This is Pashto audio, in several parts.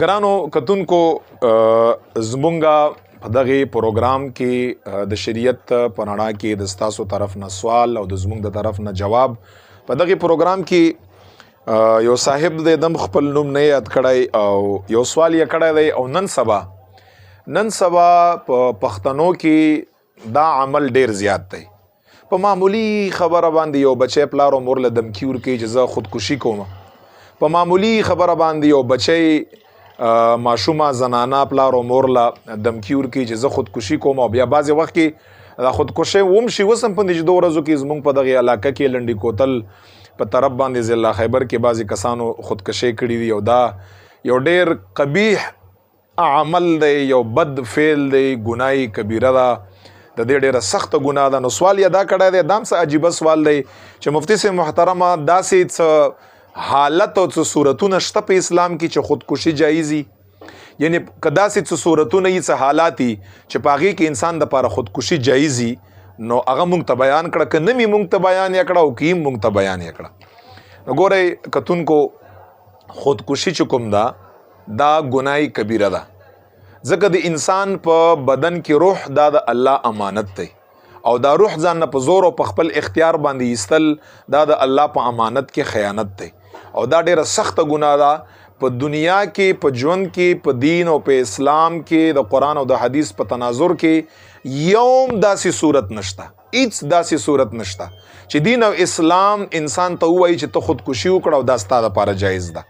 ګرانو کتونکو زمونږه په دغه پروګرام کې د شریعت په رڼا کې د ستاسو طرف نه سوال او د زمونږ د طرف نه جواب په دغه پروګرام کې یو صاحب د دم خپل نوم نه یاد کړای او یو سوال یې کړی دی او نن سبا په پښتنو کې دا عمل ډیر زیات دی. په معمولی خبره باندې یو بچی پلار او مور له دمکی ورکوي چې زه خودکشي کوم. په معمولی خبره باندې یو بچی ماشومه زنانه پلار او مور له دمکی ورکوي چې زه خودکشي کوم او بیا بعضې وخت کې دا خودکشي ومشي اوس هم په دې 2 ورځو کې زموږ په دغې علاقه کې لنډي کوتل په طرف باندې ضلع خیبر کې بعضې کسانو خودکشي کړي دي او دا یو ډیر قبیح عمل دی، یو بد فعل دی، ګناه کبیره ده، د دې ډیره سخته ګناه ده. نو سوال یې دا کړی دی، دا هم څه عجیبه سوال دی چې مفتي صاحب محترمه داسې څه حالت او څه صورتونه شته په اسلام کې چې خودکشي جایزي، یعنی که داسې څه صورتونه یي څه حالات یي چې په هغې کې انسان دپاره خودکشي جایزي، نو هغه مونږ ته بیان کړه، که نه مې مونږ ته بیان یې کړه او که یې مونږ ته بیان یې کړه. نو ګورئ کتونکو، خودکشي چې کوم ده دا ګناه کبیره ده، ځکه د انسان په بدن کې روح دا د الله امانت دی او دا روح ځان نه په زور او په خپل اختیار باندې ایستل دا د الله په امانت کې خیانت دی او دا ډیره سخته ګناه ده. په دنیا کې، په ژوند کې، په دین او په اسلام کې د قرآن او د حدیث په تناظر کې یوم داسې صورت نشته، هیڅ داسې صورت نشته چې دین او اسلام انسان ته ووایي چې ته خودکشي وکړه او دا ستا دپاره جایز ده.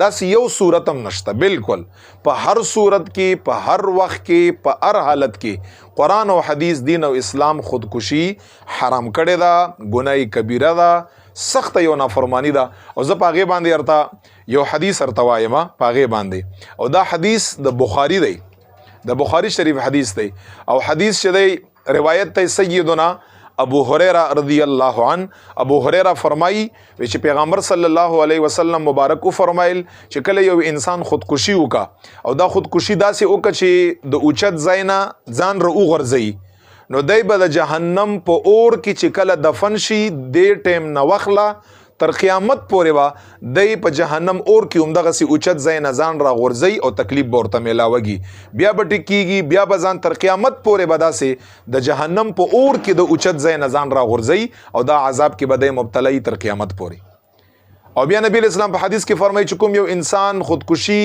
داسې یو صورت هم نشته. بالکل په هر صورت کې، په هر وخت کې، په هر حالت کې قرآن او حدیث، دین او اسلام خودکشي حرام کړې ده، ګناه کبیره ده، سخته یو نافرمانی ده. او زه په هغې باندې ورته یو حدیث ورته وایم په هغې باندې، او دا حدیث د بخاري دی، د بخاري شریف حدیث دی او حدیث چې دی روایت دی سیدنا ابو هریره رضی الله عنه. ابو هریره فرمایي چې پیغمبر صلی الله علیه وسلم مبارک فرمایل چې کله یو انسان خودکشي وکړه او دا خودکشي داسې وکړه چې د اوچت ځای نه ځان را وغورځوي، نو دی به د جهنم په اور کې چې کله دفن شي دې ټیم نه وخله تر قیامت پورې به دی په جهنم اور کې همدغسې اوچت ځای نه ځان را غورځوي او تکلیف به ورته میلاوږي، بیا به ټیکېږي، بیا به ځان تر قیامت پورې به داسې د جهنم په اور کې د اوچت ځای نه ځان را غورځوي او دا عذاب کې به دی مبتلا تر قیامت پورې. او بیا نبی اسلام په حدیث کې فرمایي چې کوم یو انسان خودکشي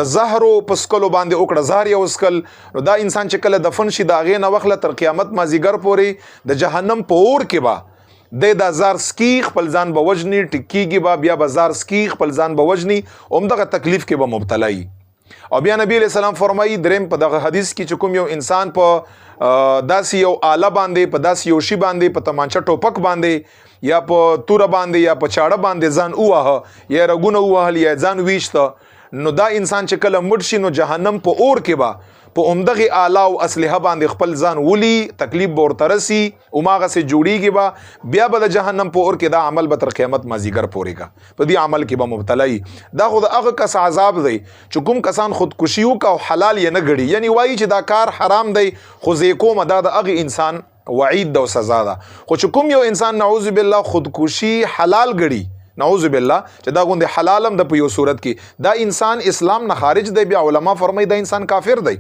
د زهرو په څکلو باندې وکړه، زهر یې وڅکل، نو دا انسان چې کله دفن شي د هغې نه وخله تر قیامت مازدیګر پورې د جهنم په اور کې به د زار سکی خپل ځان به وژني، ټکېږي به، بیا به زار سکی خپل ځان به وژني، همدغه تکلیف کې به مبتلا وي. او بیا نبی علیہ السلام فرمایي دریم په دغه حدیث کې چې کوم یو انسان په داسې یو آله باندې، په داسې یو شي باندې، په تمانچه ټوپک باندې یا په توره باندې یا په چاړه باندې ځان وواهه یا رګونه ووهل یا ځان ویشته، نو دا انسان چې کله مړ شي نو جهنم په اور کې به په همدغې آله او اسلحه باندې خپل ځان ولي، تکلیف به ورته رسي، هماغسې جوړیږي به، بیا به د جهنم په اور کې دا عمل به تر قیامت مازدیګر پورې کا په دې عمل کې به مبتلا وي. دا خو د هغه کس عذاب دی چې کوم کسان خودکشي وکړه او حلال یې نه ګڼي، یعنی وایي چې دا کار حرام دی خو زه یې کومه، دا د هغې انسان وعید ده او سزا ده. خو چې کوم یو انسان نعوذ بالله خودکشي حلال ګڼي، نعوذ بالله چې دا غوندې حلال هم د په یو صورت کې، دا انسان اسلام نه خارج دی. بیا علما فرمایي دا انسان کافر دی.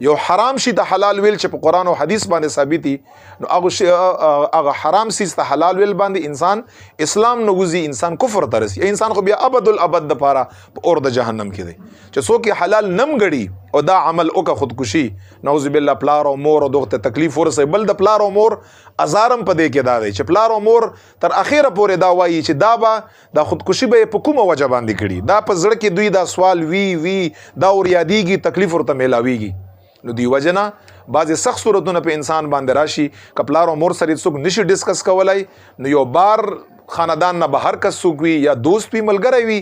یو حرام شي ته حلال ویل چې په قرآن او حدیث باندې ثابت دي، نو هغه حرام سیز ته حلال ویل باندې انسان اسلام نه وځي، انسان کفر ته رسي، انسان خو بیا ابد الابد دپاره په اور د جهنم کې دی. چې څوک یې حلال نم ګړي او دا عمل وکړه خودکشي، نعوذ بالله پلار او مور او دغه ته تکلیف ورسوي. بل د پلار او مور ازارم په دې کې دا دی چې پلار او مور تر اخره پورې دا وایي چې دا به دا خودکشي به یې په کومه وجه باندې کړي، دا په زړه کې دوی دا سوال وی دا ور یادېږي، تکلیف ورته میلاویږي. نو دی وجنه بعضې سخت صورتونه په انسان باندې راشي، که پلار او مور سره څوک نشي ډسکس کولی، نو یو بار خاندان نه بهر کس څوک وي یا دوست وي، ملګری وي،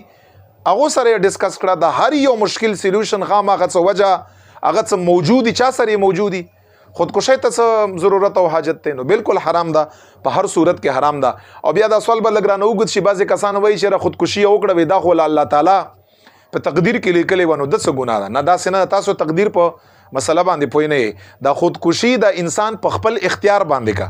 هغو سره یې ډسکس کړه، د هر یو مشکل سلیوشن خامخا څه وجه هغه څه موجودي، چا سره یې موجودي، خودکشۍ ته څه ضرورت او حاجت دی، نو بالکل حرام ده، په هر صورت کې حرام ده. او بیا دا سوال به لږ رانه اوږد شي، بعضې کسان وایي چې خودکشي یې وکړه، وایي دا خو الله تعالی په تقدیر کې لیکلی وه، نو ده څه ګناه ده؟ نه، داسې نه، تاسو تقدیر په مسله باندې پوه نه یې. دا خودکشي د انسان په خپل اختیار باندې کا،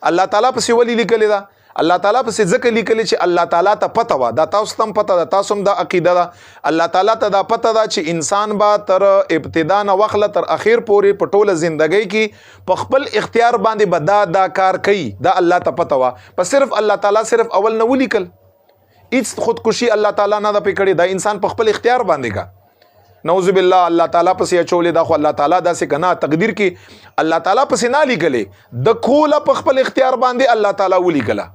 الله تعالی پسې ولې لیکلی ده؟ الله تعالی په ځکه لیکلی چې الله تعالی ته پته و، دا تاسو ته پته ده، تاسو هم دا عقیده ده، الله تعالی ته دا پته ده چې انسان با تر ابتدا نه وخله تر اخر پورې په ټوله ژوندۍ کې په خپل اختیار باندې به دا کار کوي. دا الله ته پته و، په صرف الله تعالی صرف اول نه ولیکل، هیڅ خودکشي الله تعالی نه ده پکړي، دا انسان په خپل اختیار باندې کا نعوذ بالله الله تعالی پسې اچولې. دا خو الله تعالی داسې کنا تقدیر کې الله تعالی پسې نه لیکلې، د کوله په خپل اختیار باندې الله تعالی ولیکله.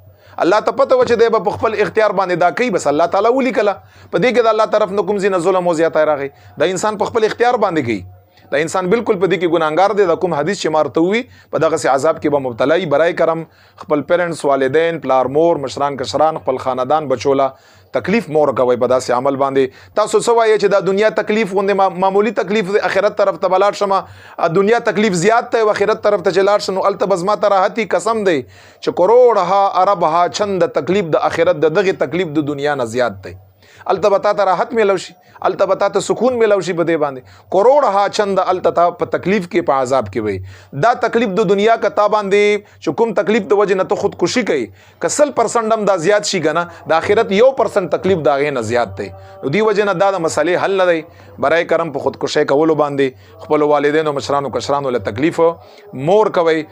الله ته پته و چې دی په خپل اختیار باندې دا کوي، بس الله تعالی ولیکله. په دې کې د الله طرف نه کوم ځینه ظلم او زیاتی راغی، دا انسان په خپل اختیار باندې کوي. دا انسان بالکل په دې کې ګناهګار دی. دا کوم حدیث چې مارته وي په دغه سي عذاب کې به مبتلا وي. برای کرم خپل پیرنټس، والدین، پلار مور، مشران کشران، خپل خاندان بچولا تکلیف مور کوي په داسې عمل باندې. تاسو څه وایي چې دا دنیا تکلیف غوندې معمولی تکلیف د آخرت طرف ته بلاړ شمه، دنیا تکلیف زیات ته او آخرت طرف ته چلاړ شنو الته بزما ته راحتي قسم دی چې کروڑها اربها چند تکلیف د آخرت دغه تکلیف د دنیا نه زیات دی. الته بتا ته راحت ملو شي، الته بتا ته سکون ملو شي په دې باندې. کروڑها چند الته په تکلیف کې په عذاب کې وي. دا تکلیف د دنیا کا تا باندې چې کوم تکلیف د وجه نه ته خودکشي کوي، کسل پرسنټ هم دا زیات شي کنه، د آخرت 1% تکلیف دا غي نه زیات دی. نو دی وجه نه دا د مسالې حل نه دی. برای کرم په خودکشي کولو باندې خپل والدین او مشرانو کشرانو له تکلیف مور کوي.